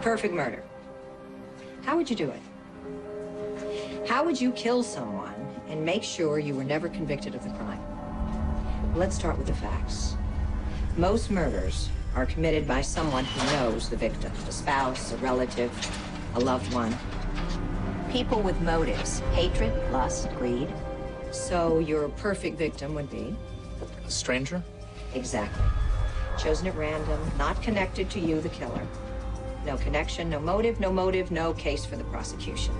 perfect murder. How would you do it? How would you kill someone and make sure you were never convicted of the crime? Let's start with the facts. Most murders are committed by someone who knows the victim, a spouse, a relative, a loved one. People with motives, hatred, lust, greed. So your perfect victim would be? A stranger? Exactly. Chosen at random, not connected to you, the killer. No connection, no motive, no case for the prosecution.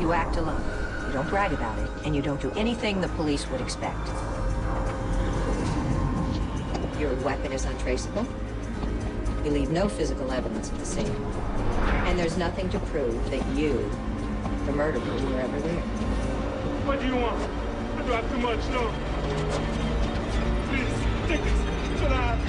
You act alone. You don't brag about it, and you don't do anything the police would expect. Your weapon is untraceable. You leave no physical evidence at the scene. And there's nothing to prove that you, the murderer, were ever there. What do you want? I dropped too much, no. Please, take this. But no.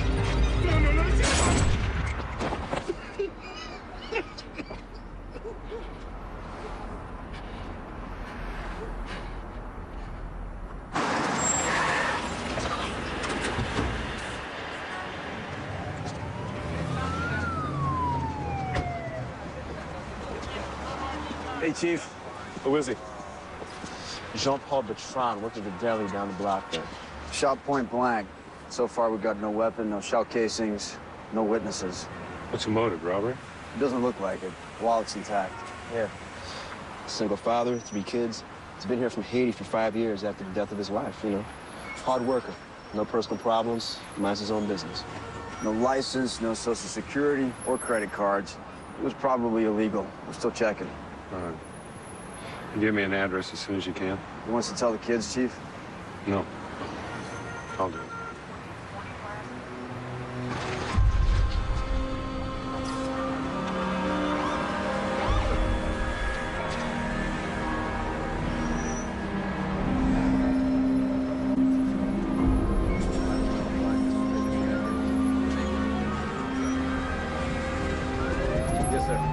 Hey, Chief. Who is he? Jean-Paul Bertrand, working at the deli down the block there. Shot point blank. So far, we got no weapon, no shell casings, no witnesses. What's the motive, robbery? It doesn't look like it. Wallet's intact. Yeah. Single father, 3 kids. He's been here from Haiti for 5 years after the death of his wife, you know. Hard worker. No personal problems. Minds his own business. No license, no social security or credit cards. It was probably illegal. We're still checking. All right. Give me an address as soon as you can. You want us to tell the kids, Chief? No. I'll do it. Yes, sir.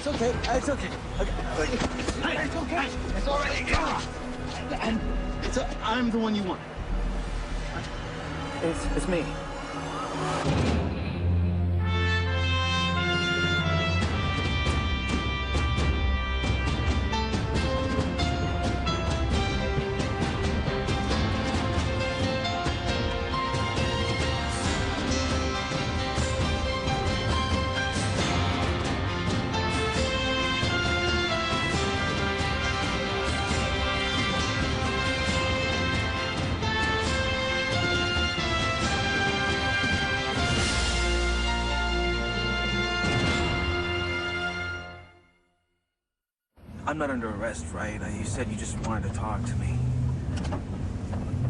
It's okay. It's okay. Hey, it's okay. It's all right. I'm the one you want. It's me. I'm not under arrest, right? You said you just wanted to talk to me.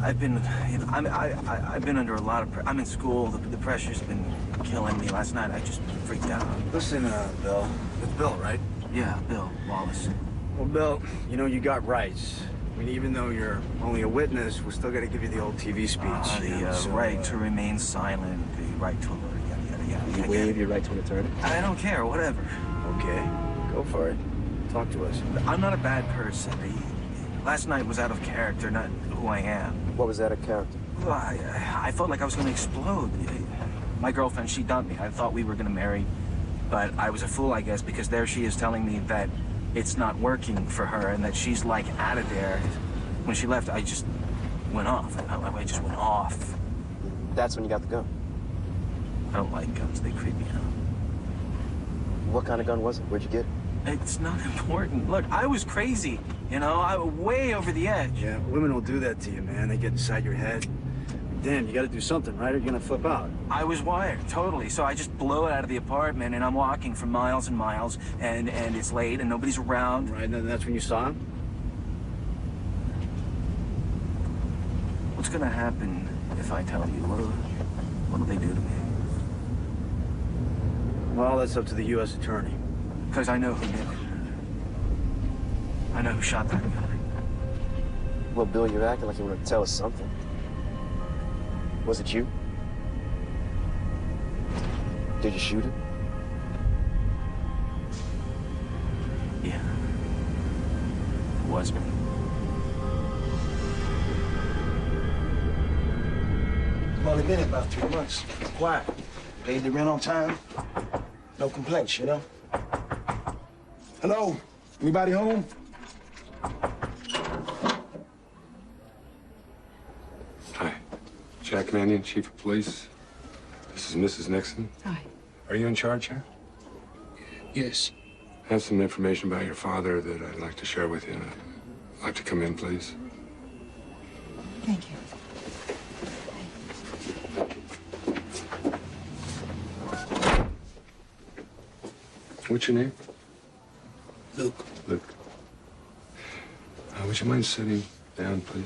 I've been, you know, I've been under a lot of. I'm in school. The pressure's been killing me. Last night I just freaked out. Listen, Bill. It's Bill, right? Yeah, Bill Wallace. Well, Bill, you know, you got rights. I mean, even though you're only a witness, we still got to give you the old TV speech. The right to remain silent, the right to You waive your right to an attorney? I don't care, whatever. Okay, go for it. Talk to us. I'm not a bad person. Last night was out of character, not who I am. What was that of character? Well, I felt like I was going to explode. My girlfriend, she dumped me. I thought we were going to marry, but I was a fool, I guess, because there she is telling me that it's not working for her and that she's, like, out of there. When she left, I just went off. I just went off. That's when you got the gun. I don't like guns. They creep me out. What kind of gun was it? Where'd you get it? It's not important. Look, I was crazy, you know? I was way over the edge. Yeah, women will do that to you, man. They get inside your head. Damn, you gotta do something, right? Or you're gonna flip out. I was wired, totally. So I just blew it out of the apartment, and I'm walking for miles and miles, and it's late, and nobody's around. Right, and that's when you saw him? What's gonna happen if I tell you? What'll they do to me? Well, that's up to the U.S. attorney. Because I know who did it. I know who shot that guy. Well, Bill, you're acting like you want to tell us something. Was it you? Did you shoot him? Yeah. It was me. I've only been here about 3 months. Quiet. Paid the rent on time. No complaints, you know? Hello? Anybody home? Hi. Jack Mannion, Chief of Police. This is Mrs. Nixon. Hi. Are you in charge here? Yes. I have some information about your father that I'd like to share with you. I'd like to come in, please. Thank you. What's your name? Luke. Luke. Would you mind sitting down, please?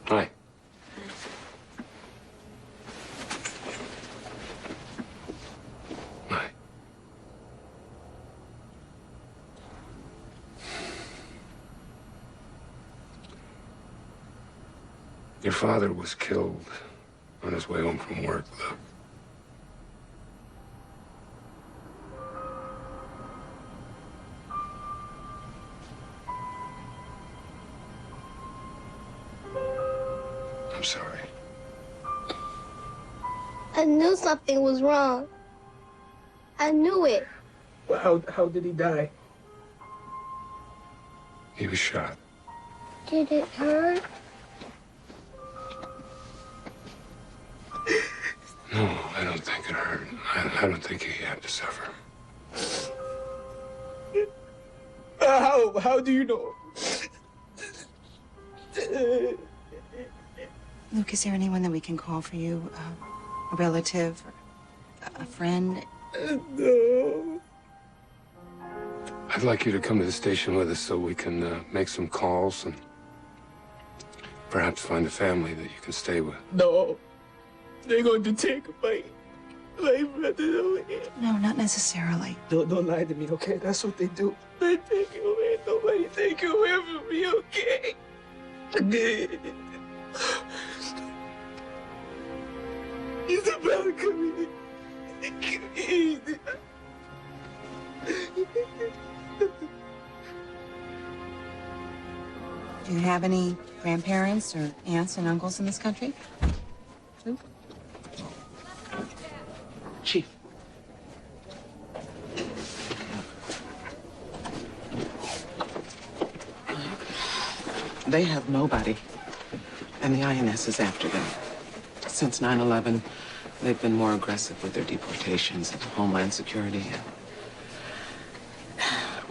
Hi. Hi. Your father was killed on his way home from work, Luke. I'm sorry. I knew something was wrong. I knew it. Well, how did he die? He was shot. Did it hurt? No, I don't think it hurt. I don't think he had to suffer. How do you know? Luke, is there anyone that we can call for you? A relative? Or a friend? No. I'd like you to come to the station with us so we can make some calls and perhaps find a family that you can stay with. No. They're going to take my brother away. No, not necessarily. Don't lie to me, okay? That's what they do. They take you away. Nobody take you away from me, okay? Isabella, come here. Come here. Do you have any grandparents or aunts and uncles in this country? Luke? Chief. They have nobody, and the INS is after them. Since 9/11, they've been more aggressive with their deportations and Homeland Security. And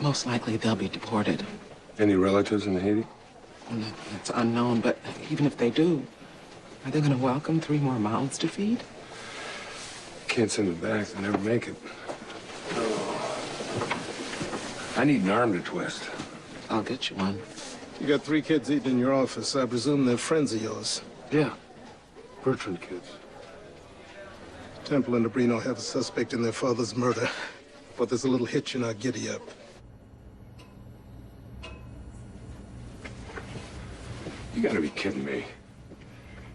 most likely, they'll be deported. Any relatives in Haiti? It's unknown, but even if they do, are they going to welcome 3 more mouths to feed? Can't send them back. They'll never make it. I need an arm to twist. I'll get you one. You got 3 kids eating in your office. I presume they're friends of yours. Yeah. Bertrand kids. Temple and Abrino have a suspect in their father's murder. But there's a little hitch in our giddy-up. You gotta be kidding me.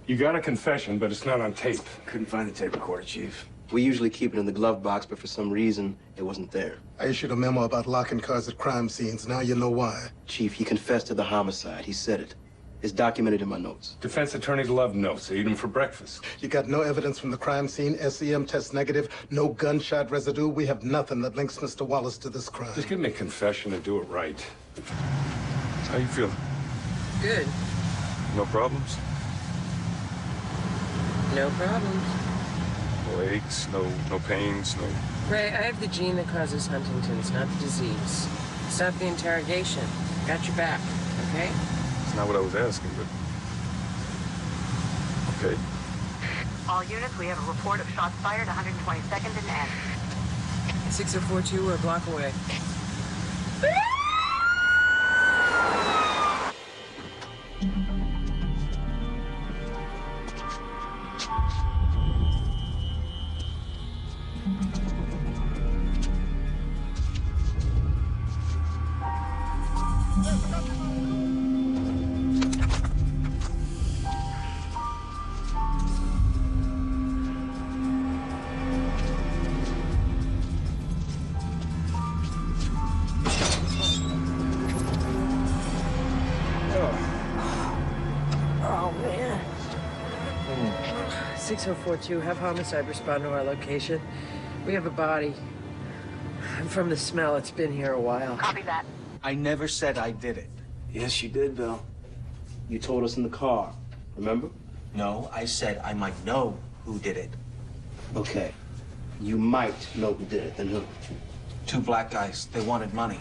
You got a confession, but it's not on tape. Couldn't find the tape recorder, Chief. We usually keep it in the glove box, but for some reason, it wasn't there. I issued a memo about locking cars at crime scenes. Now you know why. Chief, he confessed to the homicide. He said it. It's documented in my notes. Defense attorneys love notes. They eat them for breakfast. You got no evidence from the crime scene. SEM test negative. No gunshot residue. We have nothing that links Mr. Wallace to this crime. Just give me a confession and do it right. How you feeling? Good. No problems? No problems. No aches, no pains, no... Ray, I have the gene that causes Huntington's, not the disease. Stop the interrogation. Got your back, okay? It's not what I was asking, but... Okay. All units, we have a report of shots fired 122nd and N. 6042, we're a block away. Oh, man. 6042, have homicide respond to our location. We have a body. And from the smell, it's been here a while. Copy that. I never said I did it. Yes, you did, Bill. You told us in the car, remember? No, I said I might know who did it. Okay. You might know who did it, then who? 2 black guys. They wanted money.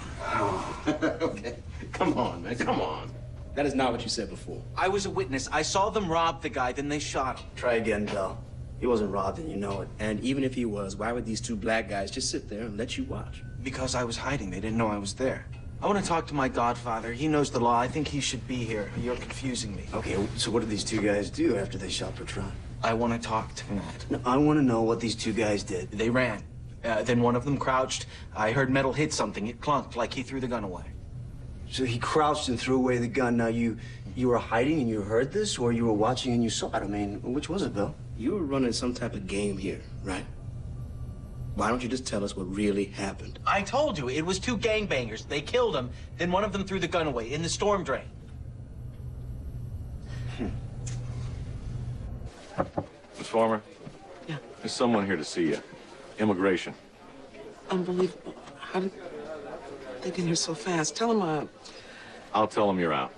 Okay. Come on, man. Come on. That is not what you said before. I was a witness. I saw them rob the guy, then they shot him. Try again, Bill. He wasn't robbed, and you know it. And even if he was, why would these 2 black guys just sit there and let you watch? Because I was hiding. They didn't know I was there. I want to talk to my godfather. He knows the law. I think he should be here. You're confusing me. Okay, so what did these 2 guys do after they shot Bertrand? I want to talk to Matt. No, I want to know what these 2 guys did. They ran. Then one of them crouched. I heard metal hit something. It clunked like he threw the gun away. So he crouched and threw away the gun. Now, you were hiding and you heard this, or you were watching and you saw it? I mean, which was it, Bill? You were running some type of game here, right? Why don't you just tell us what really happened? I told you, it was 2 gangbangers. They killed him, then one of them threw the gun away in the storm drain. Miss Farmer? Yeah. There's someone here to see you. Immigration. Unbelievable. How did they get here so fast? Tell them, I'll tell them you're out.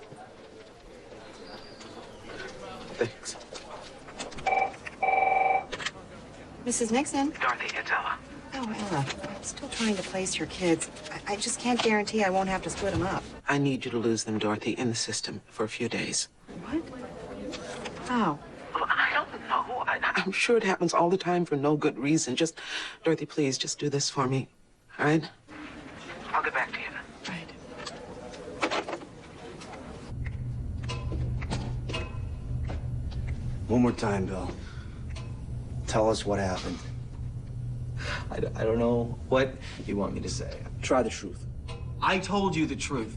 Thanks. Mrs. Nixon? Dorothy, it's Ella. Oh, Ella. I'm still trying to place your kids. I just can't guarantee I won't have to split them up. I need you to lose them, Dorothy, in the system for a few days. What? How? Well, I don't know. I'm sure it happens all the time for no good reason. Just, Dorothy, please, just do this for me. All right? I'll get back to you. One more time, Bill. Tell us what happened. I don't know what you want me to say. Try the truth. I told you the truth.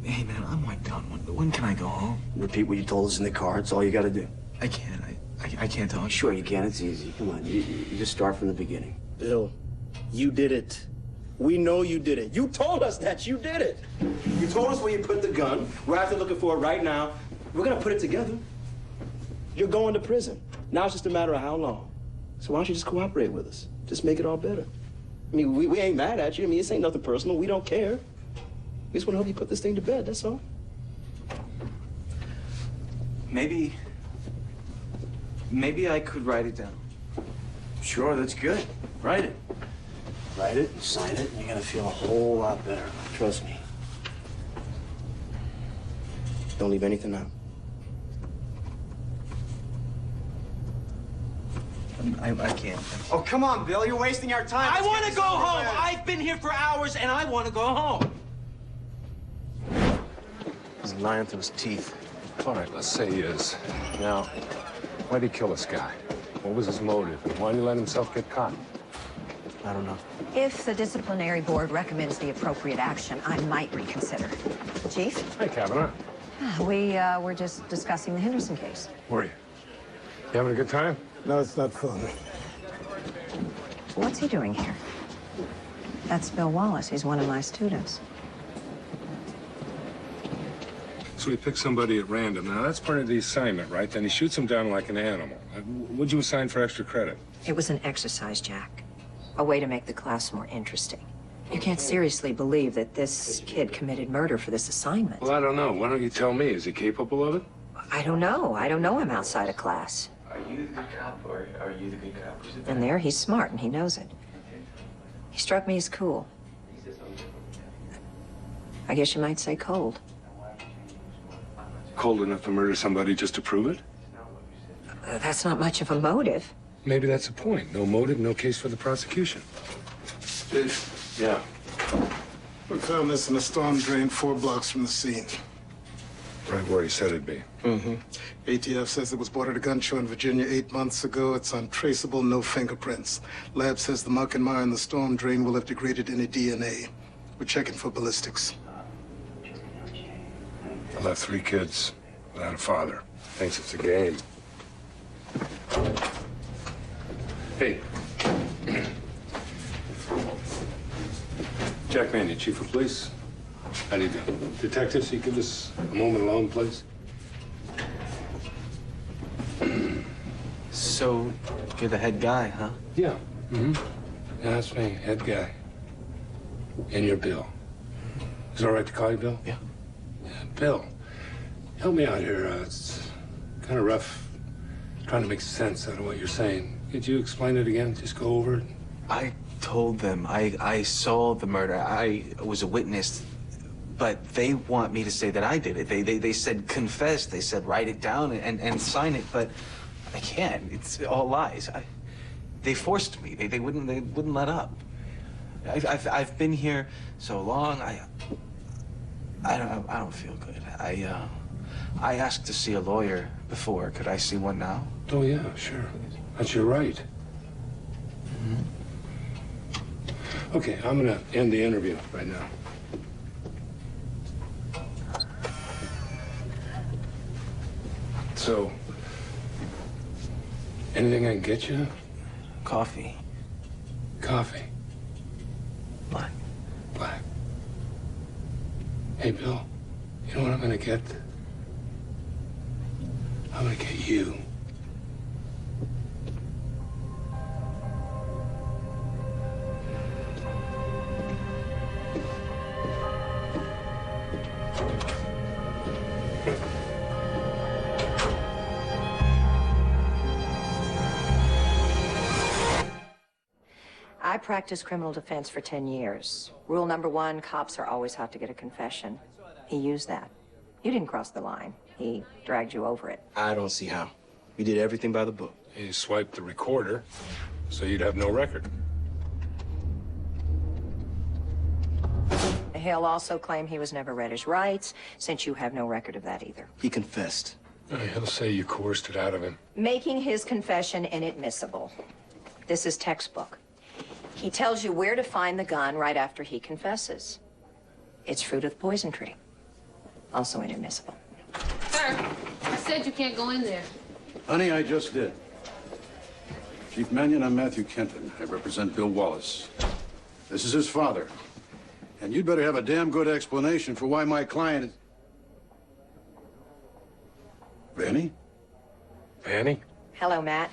Hey, man, I'm wiped out. When can I go home? Repeat what you told us in the car. It's all you got to do. I can't. I can't talk. Sure you can. It's easy. Come on. You just start from the beginning. Bill, you did it. We know you did it. You told us that you did it. You told us where you put the gun. We're out there looking for it right now. We're gonna put it together. You're going to prison. Now it's just a matter of how long. So why don't you just cooperate with us? Just make it all better. I mean, we ain't mad at you. I mean, this ain't nothing personal. We don't care. We just want to help you put this thing to bed, that's all. Maybe I could write it down. Sure, that's good. Write it. Write it and sign it, and you're gonna feel a whole lot better. Trust me. Don't leave anything out. I can't. Oh, come on, Bill. You're wasting our time. I want to go home. I've been here for hours, and I want to go home. He's lying through his teeth. All right, let's say he is. Now, why'd he kill this guy? What was his motive? And why'd he let himself get caught? I don't know. If the disciplinary board recommends the appropriate action, I might reconsider. Chief? Hi, Kavanaugh. We were just discussing the Henderson case. Were you? You having a good time? No, it's not fun. What's he doing here? That's Bill Wallace. He's one of my students. So he picks somebody at random. Now, that's part of the assignment, right? Then he shoots him down like an animal. What'd you assign for extra credit? It was an exercise, Jack. A way to make the class more interesting. You can't seriously believe that this kid committed murder for this assignment. Well, I don't know. Why don't you tell me? Is he capable of it? I don't know. I don't know him outside of class. Are you the good cop, or are you the good cop? And there, he's smart, and he knows it. He struck me as cool. I guess you might say cold. Cold enough to murder somebody just to prove it? That's not much of a motive. Maybe that's the point. No motive, no case for the prosecution. Yeah. We found this in a storm drain 4 blocks from the scene. Right where he said it'd be. Mm-hmm. ATF says it was bought at a gun show in Virginia 8 months ago. It's untraceable, no fingerprints. Lab says the muck and mire in the storm drain will have degraded any DNA. We're checking for ballistics. I left 3 kids without a father. Thinks it's a game. Hey. Jack Mannion, Chief of Police. How do you do? Detectives, you give us a moment alone, please? So, you're the head guy, huh? Yeah. Mm-hmm. Yeah, that's me, head guy. And you're Bill. Is it all right to call you Bill? Yeah. Yeah, Bill, help me out here. It's kind of rough trying to make sense out of what you're saying. Could you explain it again? Just go over it. I told them I saw the murder. I was a witness, but they want me to say that I did it. They said confess. They said write it down and sign it, but I can't. It's all lies. They forced me. They wouldn't let up. I've been here so long. I don't feel good. I asked to see a lawyer before. Could I see one now? Oh yeah, sure. That's your right. Mm-hmm. Okay, I'm gonna end the interview right now. So, anything I can get you? Coffee. Coffee. Black. Black. Hey, Bill, you know what I'm gonna get? I'm gonna get you. I practiced criminal defense for 10 years. Rule number 1, cops are always out to get a confession. He used that. You didn't cross the line. He dragged you over it. I don't see how. We did everything by the book. He swiped the recorder, so you'd have no record. He'll also claim he was never read his rights, since you have no record of that either. He confessed. He'll say you coerced it out of him. Making his confession inadmissible. This is textbook. He tells you where to find the gun right after he confesses. It's fruit of the poison tree. Also inadmissible. Sir, I said you can't go in there. Honey, I just did. Chief Mannion, I'm Matthew Kenton. I represent Bill Wallace. This is his father. And you'd better have a damn good explanation for why my client is... Vanny? Vanny? Hello, Matt.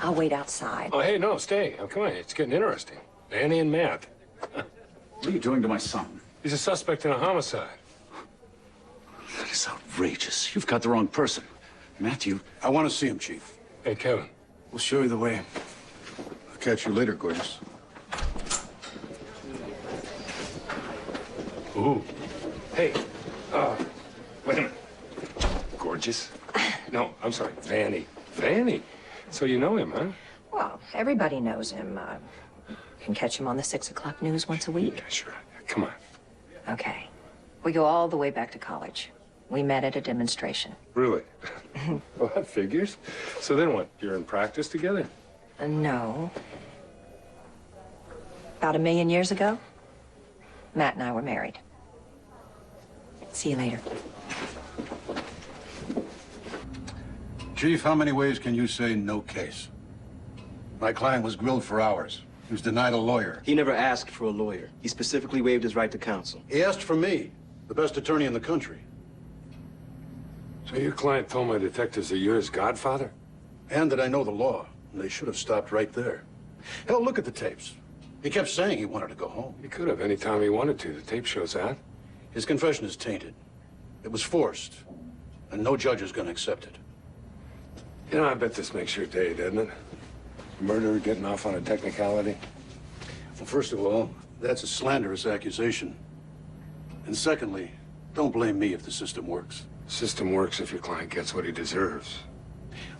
I'll wait outside. Oh, hey, no, stay. Oh, come on, it's getting interesting. Vanny and Matt. What are you doing to my son? He's a suspect in a homicide. That is outrageous. You've got the wrong person. Matthew, I want to see him, Chief. Hey, Kevin. We'll show you the way. I'll catch you later, gorgeous. Ooh. Hey, wait a minute. Gorgeous? No, I'm sorry, Vanny. Vanny? So you know him, huh? Well, everybody knows him. Can catch him on the 6 o'clock news once a week. Yeah, sure. Come on. Okay. We go all the way back to college. We met at a demonstration. Really? Well, that figures. So then what? You're in practice together? No. About 1,000,000 years ago, Matt and I were married. See you later. Chief, how many ways can you say no case? My client was grilled for hours. He was denied a lawyer. He never asked for a lawyer. He specifically waived his right to counsel. He asked for me, the best attorney in the country. So your client told my detectives that you're his godfather? And that I know the law. And they should have stopped right there. Hell, look at the tapes. He kept saying he wanted to go home. He could have any time he wanted to. The tape shows that. His confession is tainted. It was forced. And no judge is going to accept it. You know, I bet this makes your day, doesn't it? Murderer getting off on a technicality. Well, first of all, that's a slanderous accusation. And secondly, don't blame me if the system works. The system works if your client gets what he deserves.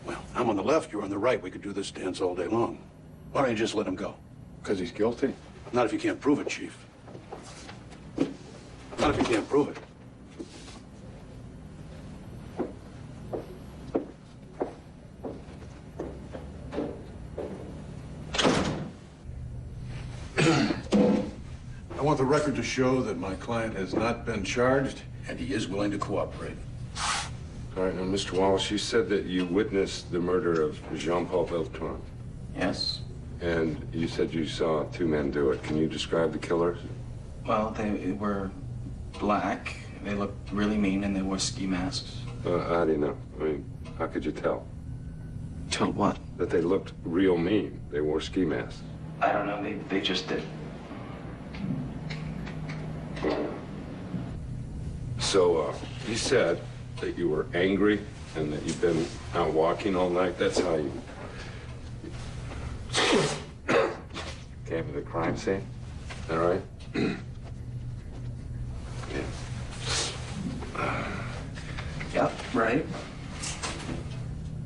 Well, I'm on the left, you're on the right. We could do this dance all day long. Why don't you just let him go? Because he's guilty? Not if you can't prove it, Chief. Not if you can't prove it. I want the record to show that my client has not been charged, and he is willing to cooperate. All right, now, Mr. Wallace, you said that you witnessed the murder of Jean-Paul Beltran. Yes. And you said you saw two men do it. Can you describe the killers? Well, they were black. They looked really mean, and they wore ski masks. How do you know? I mean, how could you tell? Tell what? That they looked real mean. They wore ski masks. I don't know. They just did. So, you said that you were angry and that you've been out walking all night. That's how you came to the crime scene. All right? Yep, right.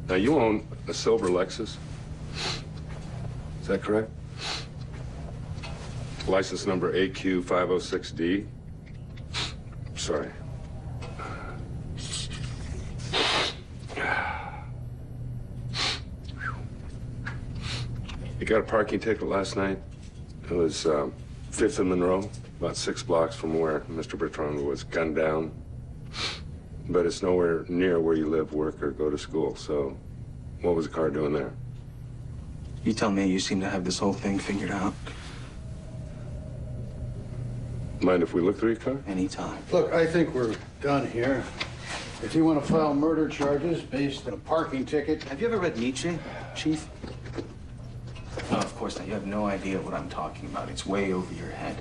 Now, you own a silver Lexus. Is that correct? License number AQ506D. Sorry. You got a parking ticket last night. It was 5th and Monroe, about 6 blocks from where Mr. Bertrand was gunned down. But it's nowhere near where you live, work, or go to school. So what was the car doing there? You tell me. You seem to have this whole thing figured out. Mind if we look through your car? Anytime. Look, I think we're done here. If you want to file murder charges based on a parking ticket... Have you ever read Nietzsche, Chief? Oh, of course not. You have no idea what I'm talking about. It's way over your head.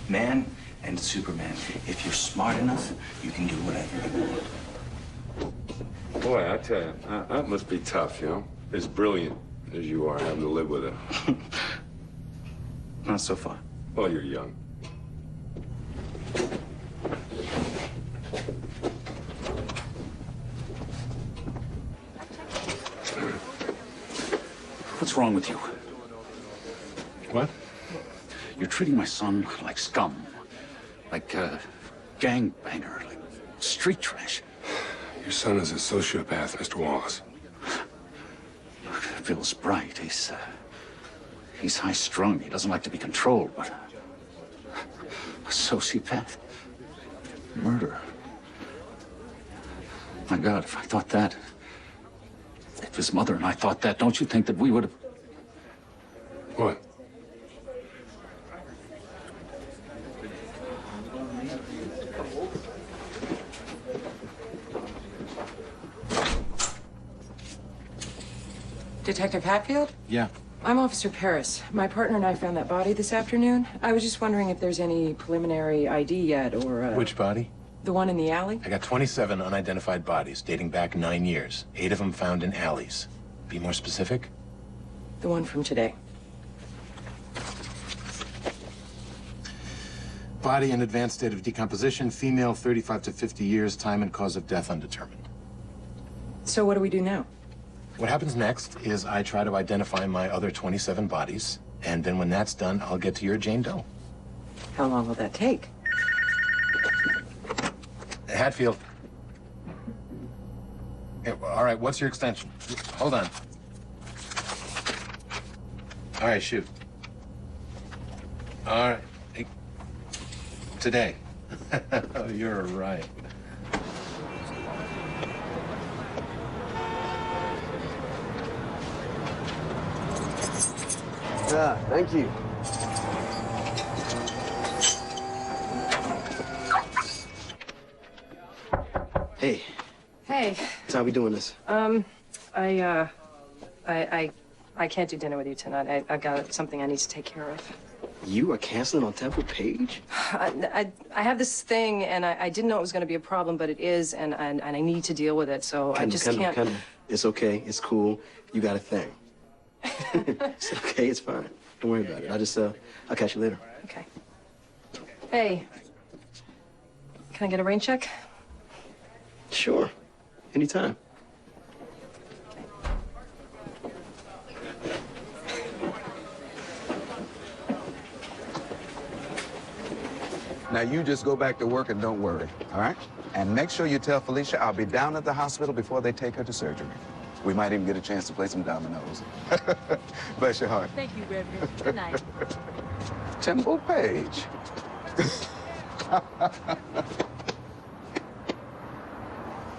Man and Superman. If you're smart enough, you can do whatever you want. Boy, I tell you, that must be tough, you know? As brilliant as you are, having to live with it. Not so far. Well, you're young. What's wrong with you? What? You're treating my son like scum. Like a gangbanger, like street trash. Your son is a sociopath, Mr. Wallace. Phil's bright. He's high-strung. He doesn't like to be controlled, but a sociopath? Murder. My God, if I thought that, if his mother and I thought that, don't you think that we would have... What? Detective Hatfield? Yeah. I'm Officer Paris. My partner and I found that body this afternoon. I was just wondering if there's any preliminary ID yet, or, Which body? The one in the alley? I got 27 unidentified bodies dating back 9 years. 8 of them found in alleys. Be more specific? The one from today. Body in advanced state of decomposition, female, 35 to 50 years, time and cause of death undetermined. So what do we do now? What happens next is I try to identify my other 27 bodies, and then when that's done, I'll get to your Jane Doe. How long will that take? Hatfield. Hey, all right, what's your extension? Hold on. All right, shoot. All right. Hey, today. You're right. Yeah, thank you. Hey, Hey, how we doing this? I can't do dinner with you tonight. I've got something I need to take care of. You are canceling on Temple Page? I have this thing, and I didn't know it was going to be a problem, but it is, and I need to deal with it, so I just can't... Kendall. It's okay. It's cool. You got a thing. It's okay. It's fine. Don't worry about it. I'll catch you later. Okay. Hey, can I get a rain check? Sure. Anytime. Now, you just go back to work and don't worry, all right? And make sure you tell Felicia I'll be down at the hospital before they take her to surgery. We might even get a chance to play some dominoes. Bless your heart. Thank you, Reverend. Good night. Temple Page.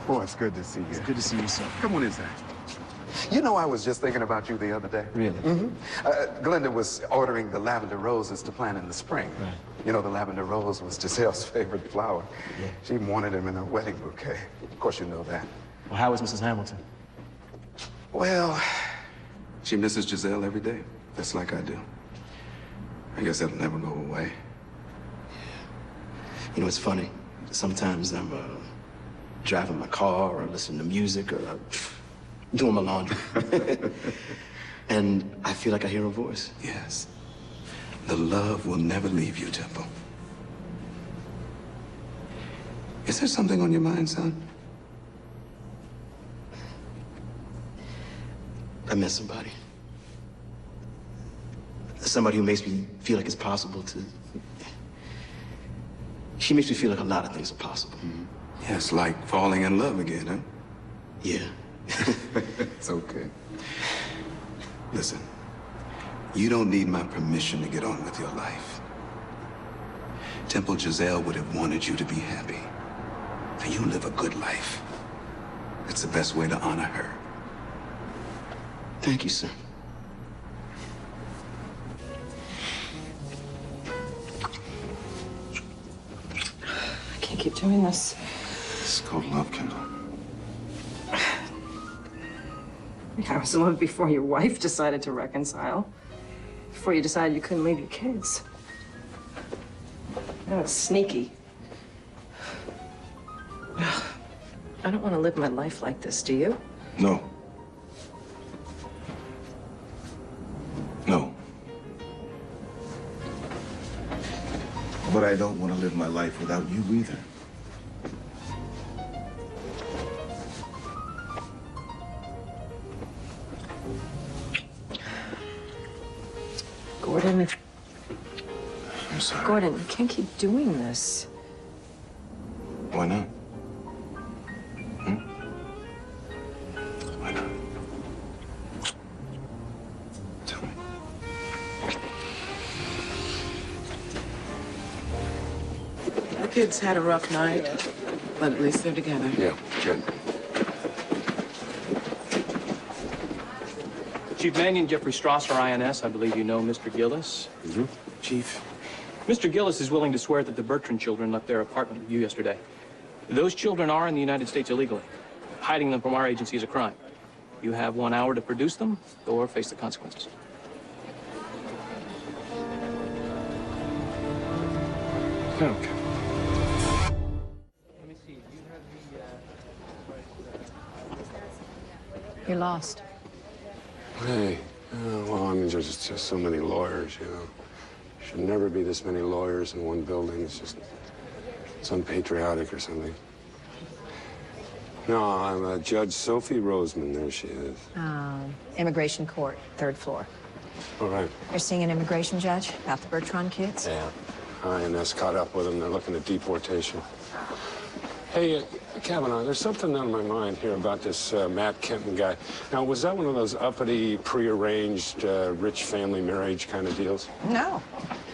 Boy, it's good to see you. It's good to see you, sir. Come on inside. You know, I was just thinking about you the other day. Really? Glenda was ordering the lavender roses to plant in the spring. Right. You know, the lavender rose was Giselle's favorite flower. Yeah. She wanted him in her wedding bouquet. Of course, you know that. Well, how is Mrs. Hamilton? Well, she misses Giselle every day, just like I do. I guess that'll never go away. You know, it's funny. Sometimes I'm driving my car or listening to music or doing my laundry. And I feel like I hear her voice. Yes. The love will never leave you, Temple. Is there something on your mind, son? I met somebody. Somebody who makes me feel like it's possible to... She makes me feel like a lot of things are possible. Yes, like falling in love again, huh? Yeah. It's okay. Listen, you don't need my permission to get on with your life. Temple, Giselle would have wanted you to be happy. And you live a good life. It's the best way to honor her. Thank you, sir. I can't keep doing this. It's called love, Kendall. I was in love before your wife decided to reconcile. Before you decided you couldn't leave your kids. Now it's sneaky. I don't want to live my life like this, do you? No. No. But I don't want to live my life without you either. Gordon. I'm sorry. Gordon, you can't keep doing this. Why not? Why not? Tell me. The kids had a rough night, but at least they're together. Yeah, good. Chief Mannion, Jeffrey Strasser, INS. I believe you know Mr. Gillis. Mm-hmm. Chief. Mr. Gillis is willing to swear that the Bertrand children left their apartment with you yesterday. Those children are in the United States illegally. Hiding them from our agency is a crime. You have 1 hour to produce them or face the consequences. Okay. You're lost. Hey, well, I mean, there's just so many lawyers, you know. Should never be this many lawyers in one building. It's unpatriotic or something. No, I'm Judge Sophie Roseman. There she is. Immigration court, 3rd floor. All right. You're seeing an immigration judge about the Bertrand kids? Yeah. INS caught up with them. They're looking at deportation. Hey, Kavanaugh, there's something on my mind here about this Matt Kenton guy. Now, was that one of those uppity, prearranged, rich family marriage kind of deals? No.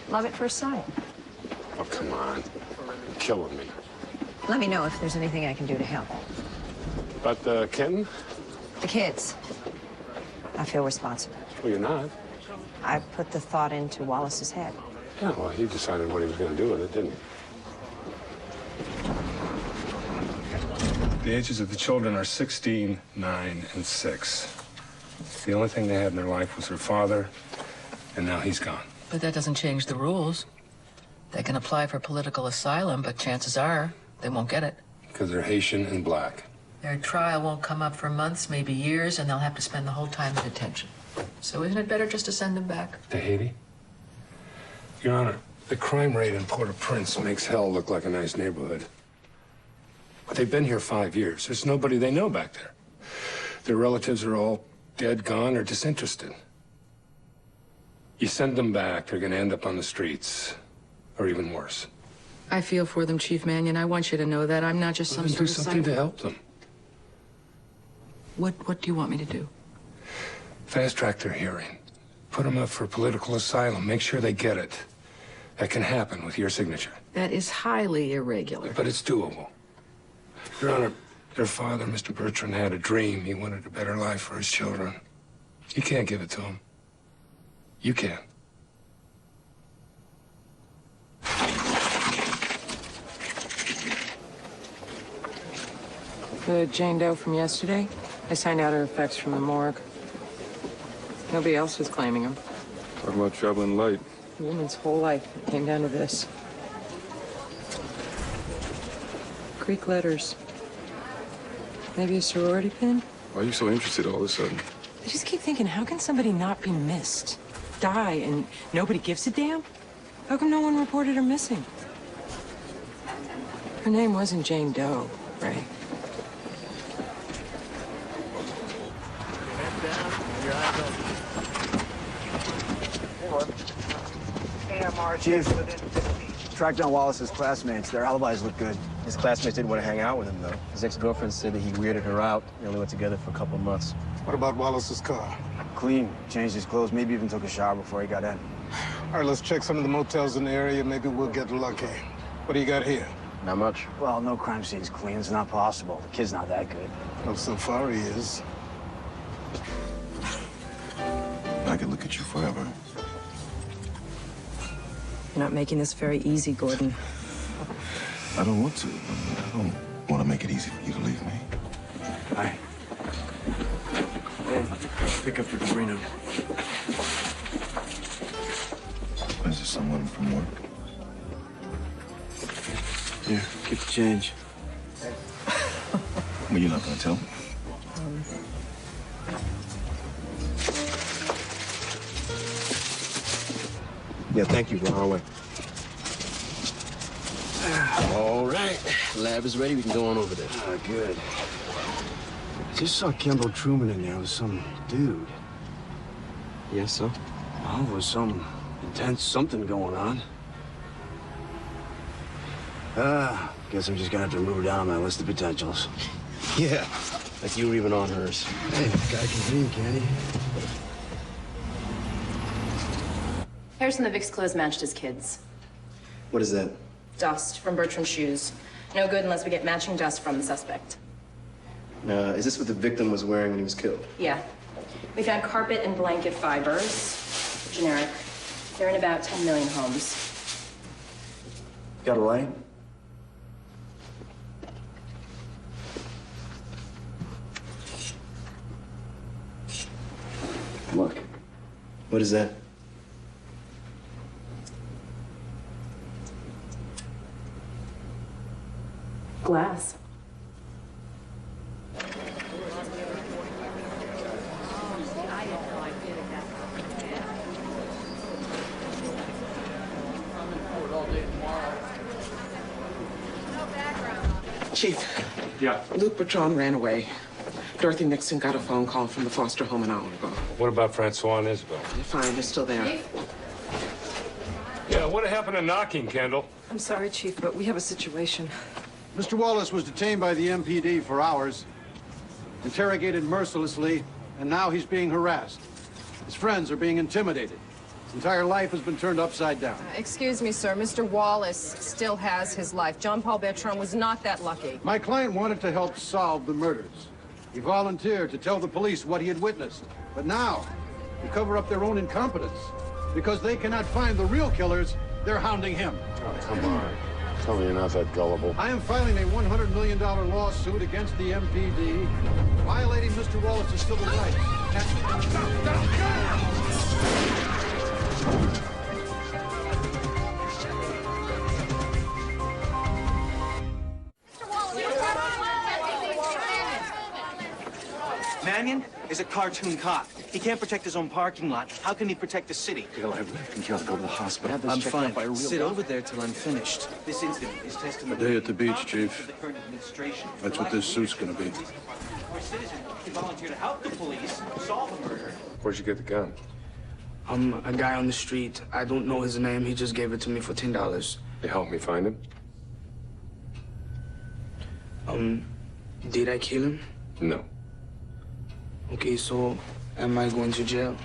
Love at first sight. Oh, come on. You're killing me. Let me know if there's anything I can do to help. But Kenton? The kids. I feel responsible. Well, you're not. I put the thought into Wallace's head. Yeah, well, he decided what he was going to do with it, didn't he? The ages of the children are 16, 9, and 6. The only thing they had in their life was their father, and now he's gone. But that doesn't change the rules. They can apply for political asylum, but chances are they won't get it. Because they're Haitian and black. Their trial won't come up for months, maybe years, and they'll have to spend the whole time in detention. So isn't it better just to send them back? To Haiti? Your Honor, the crime rate in Port-au-Prince makes hell look like a nice neighborhood. But they've been here 5 years. There's nobody they know back there. Their relatives are all dead, gone, or disinterested. You send them back, they're going to end up on the streets, or even worse. I feel for them, Chief Mannion. I want you to know that. I'm not just some Well, sort do of something to psycho. help them. What do you want me to do? Fast track their hearing. Put them up for political asylum. Make sure they get it. That can happen with your signature. That is highly irregular. But it's doable. Your Honor, their father, Mr. Bertrand, had a dream. He wanted a better life for his children. You can't give it to him. You can. The Jane Doe from yesterday? I signed out her effects from the morgue. Nobody else was claiming them. Talk about shoveling light. A woman's whole life came down to this. Greek letters. Maybe a sorority pin? Why are you so interested all of a sudden? I just keep thinking, how can somebody not be missed? Die and nobody gives a damn? How come no one reported her missing? Her name wasn't Jane Doe, Ray. Chief, tracked down Wallace's classmates. Their alibis look good. His classmates didn't want to hang out with him, though. His ex-girlfriend said that he weirded her out. They only went together for a couple of months. What about Wallace's car? Clean. Changed his clothes. Maybe even took a shower before he got in. All right, let's check some of the motels in the area. Maybe we'll get lucky. What do you got here? Not much. Well, no crime scene's clean. It's not possible. The kid's not that good. Well, so far he is. I could look at you forever. You're not making this very easy, Gordon. I don't want to. I don't want to make it easy for you to leave me. Hi. Hey, pick up your Cabrino. Is there someone from work? Here, keep the change. Well, you're not going to tell me? Yeah, thank you. We're on our way. All right. Lab is ready. We can go on over there. Ah, good. I just saw Kendall Truman in there with some dude. Yes, so? Oh, there was some intense something going on. Guess I'm just gonna have to move her down on my list of potentials. Yeah, like you were even on hers. Hey, the guy can dream, can he? Hairs from the Vic's clothes matched his kids. What is that? Dust from Bertrand's shoes. No good unless we get matching dust from the suspect. Is this what the victim was wearing when he was killed? Yeah. We found carpet and blanket fibers. Generic. They're in about 10 million homes. Got a light? Look. What is that? Glass. Chief. Yeah. Luke Bertrand ran away. Dorothy Nixon got a phone call from the foster home an hour ago. What about Francois and Isabel? They're fine. They're still there. Yeah, what happened to knocking, Kendall? I'm sorry, Chief, but we have a situation. Mr. Wallace was detained by the MPD for hours, interrogated mercilessly, and now he's being harassed. His friends are being intimidated. His entire life has been turned upside down. Excuse me, sir. Mr. Wallace still has his life. John Paul Bertrand was not that lucky. My client wanted to help solve the murders. He volunteered to tell the police what he had witnessed. But now, to cover up their own incompetence, because they cannot find the real killers, they're hounding him. Oh, come on. Tell me you're not that gullible. I am filing a $100 million lawsuit against the MPD, violating Mr. Wallace's civil rights. Mannion is a cartoon cop. He can't protect his own parking lot. How can he protect the city? I think you ought to go to the hospital. I'm fine. Sit over there till I'm finished. This incident is testimony. A day at the beach, Chief. of the current administration. That's what this suit's gonna be. Where citizens can volunteer to help the police solve a murder. Where'd you get the gun? A guy on the street. I don't know his name. He just gave it to me for $10. You help me find him? Did I kill him? No, Okay, so am I going to jail?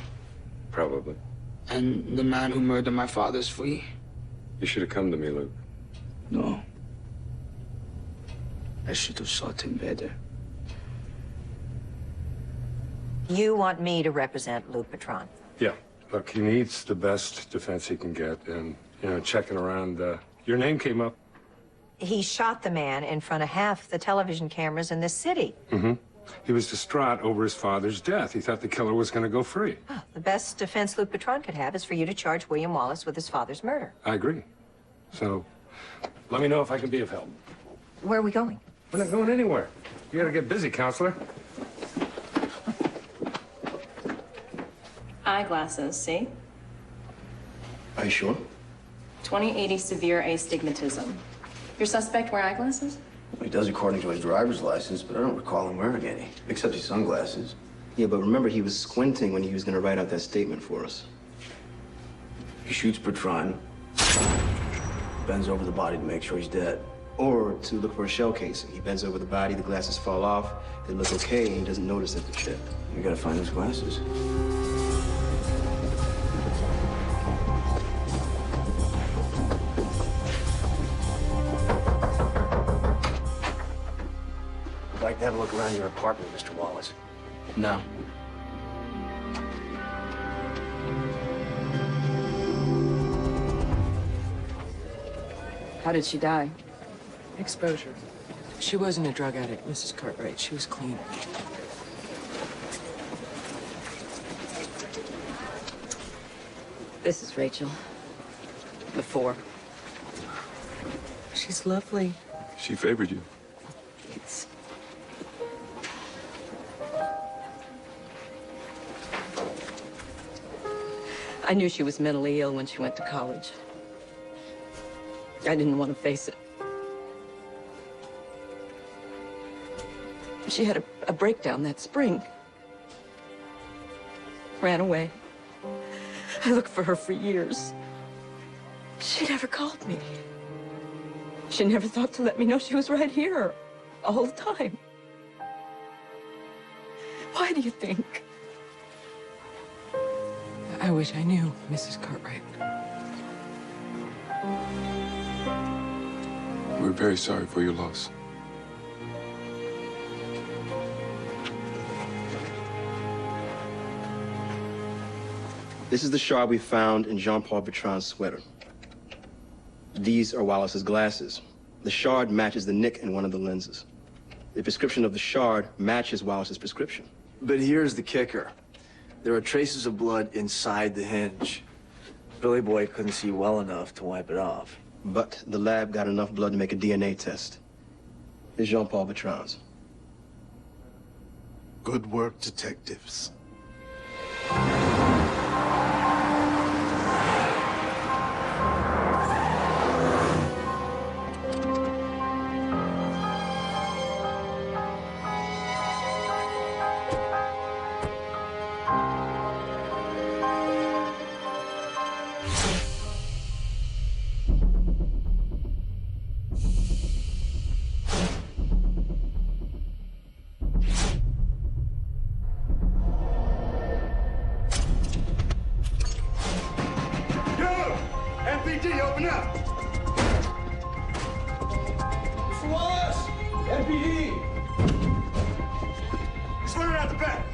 probably. And the man who murdered my father's free? You should have come to me, Luke. No. I should have shot him better. You want me to represent Luke Patron? Yeah. Look, he needs the best defense he can get, and, checking around, your name came up. He shot the man in front of half the television cameras in this city. Mm-hmm. He was distraught over his father's death. He thought the killer was going to go free. Oh, the best defense Luke Patron could have is for you to charge William Wallace with his father's murder. I agree. So, let me know if I can be of help. Where are we going? We're not going anywhere. You gotta get busy, counselor. Eyeglasses, see? Are you sure? 20/80 severe astigmatism. Your suspect wear eyeglasses? Well, he does according to his driver's license, but I don't recall him wearing any, except his sunglasses. Yeah, but remember, he was squinting when he was going to write out that statement for us. He shoots Bertrand, bends over the body to make sure he's dead. Or to look for a shell casing. He bends over the body, the glasses fall off, they look okay, and he doesn't notice that they're chipped. You gotta find those glasses. I'd like to have a look around your apartment, Mr. Wallace. No. How did she die? Exposure. She wasn't a drug addict, Mrs. Cartwright. She was clean. This is Rachel. Before. She's lovely. She favored you. It's... I knew she was mentally ill when she went to college. I didn't want to face it. She had a breakdown that spring. Ran away. I looked for her for years. She never called me. She never thought to let me know she was right here all the time. Why do you think? I wish I knew, Mrs. Cartwright. We're very sorry for your loss. This is the shard we found in Jean-Paul Bertrand's sweater. These are Wallace's glasses. The shard matches the nick in one of the lenses. The prescription of the shard matches Wallace's prescription. But here's the kicker. There are traces of blood inside the hinge. Billy Boy couldn't see well enough to wipe it off. But the lab got enough blood to make a DNA test. It's Jean-Paul Bertrand's. Good work, detectives. MPD, open up! Mr. Wallace! MPD! He's running out the back.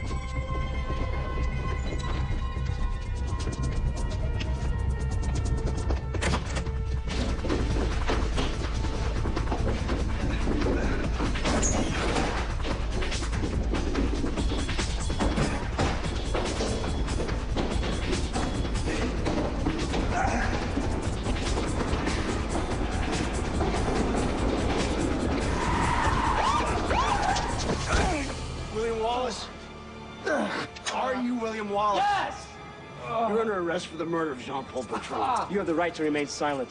You're under arrest for the murder of Jean-Paul Bertrand. You have the right to remain silent.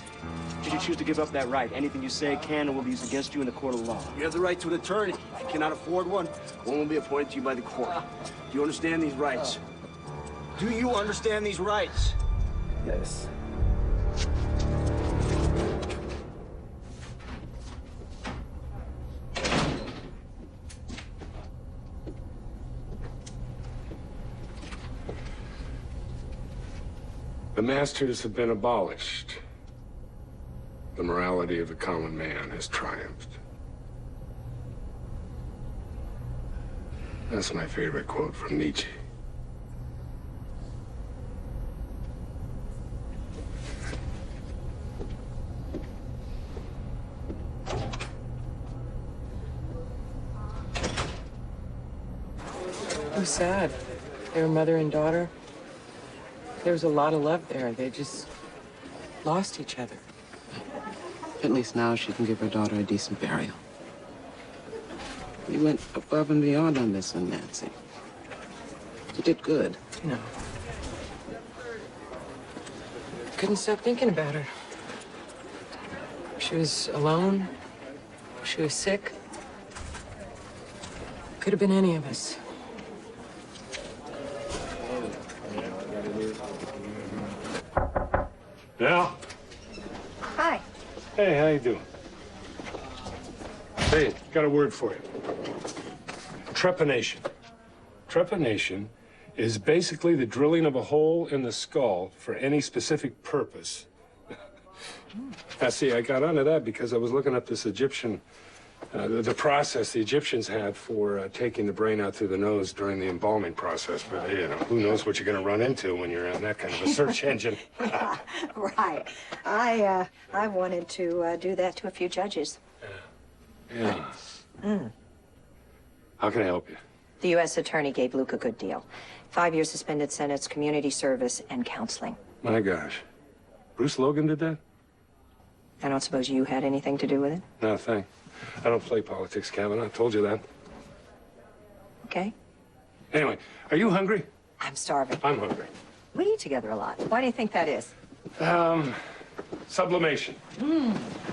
Should you choose to give up that right, anything you say can and will be used against you in the court of law. You have the right to an attorney. If you cannot afford one will be appointed to you by the court. Do you understand these rights? Do you understand these rights? Yes. The masters have been abolished. The morality of the common man has triumphed. That's my favorite quote from Nietzsche. It was sad. They were mother and daughter. There was a lot of love there. They just lost each other. At least now she can give her daughter a decent burial. You went above and beyond on this one, Nancy. You did good. No. Couldn't stop thinking about her. She was alone. She was sick. Could have been any of us. Now? Hi. Hey, how you doing? Hey, got a word for you. Trepanation. Trepanation is basically the drilling of a hole in the skull for any specific purpose. Now, see, I got onto that because I was looking up this Egyptian, the process the Egyptians had for taking the brain out through the nose during the embalming process. But, you know, who knows what you're going to run into when you're on that kind of a search engine. Right. I wanted to do that to a few judges. Yeah. How can I help you? The U.S. attorney gave Luke a good deal. 5 years suspended sentence, community service, and counseling. My gosh. Bruce Logan did that? I don't suppose you had anything to do with it? No, thanks. I don't play politics, Kavanaugh. I told you that. Okay. Anyway, are you hungry? I'm starving. I'm hungry. We eat together a lot. Why do you think that is? Sublimation.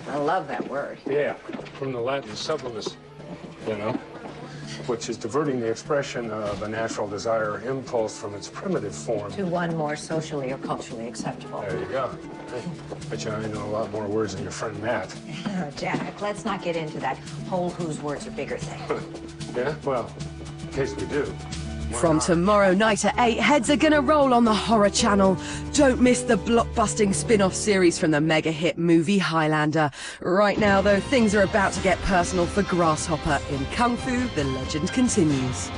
I love that word. Yeah, from the Latin sublimis, you know, which is diverting the expression of a natural desire or impulse from its primitive form. To one more socially or culturally acceptable. There you go. Hey, bet you I know a lot more words than your friend Matt. Jack, let's not get into that whole whose words are bigger thing. Yeah, well, in case we do. From tomorrow night at 8, heads are gonna roll on the Horror Channel. Don't miss the blockbusting spin-off series from the mega hit movie Highlander. Right now, though, things are about to get personal for Grasshopper. In Kung Fu, the legend continues.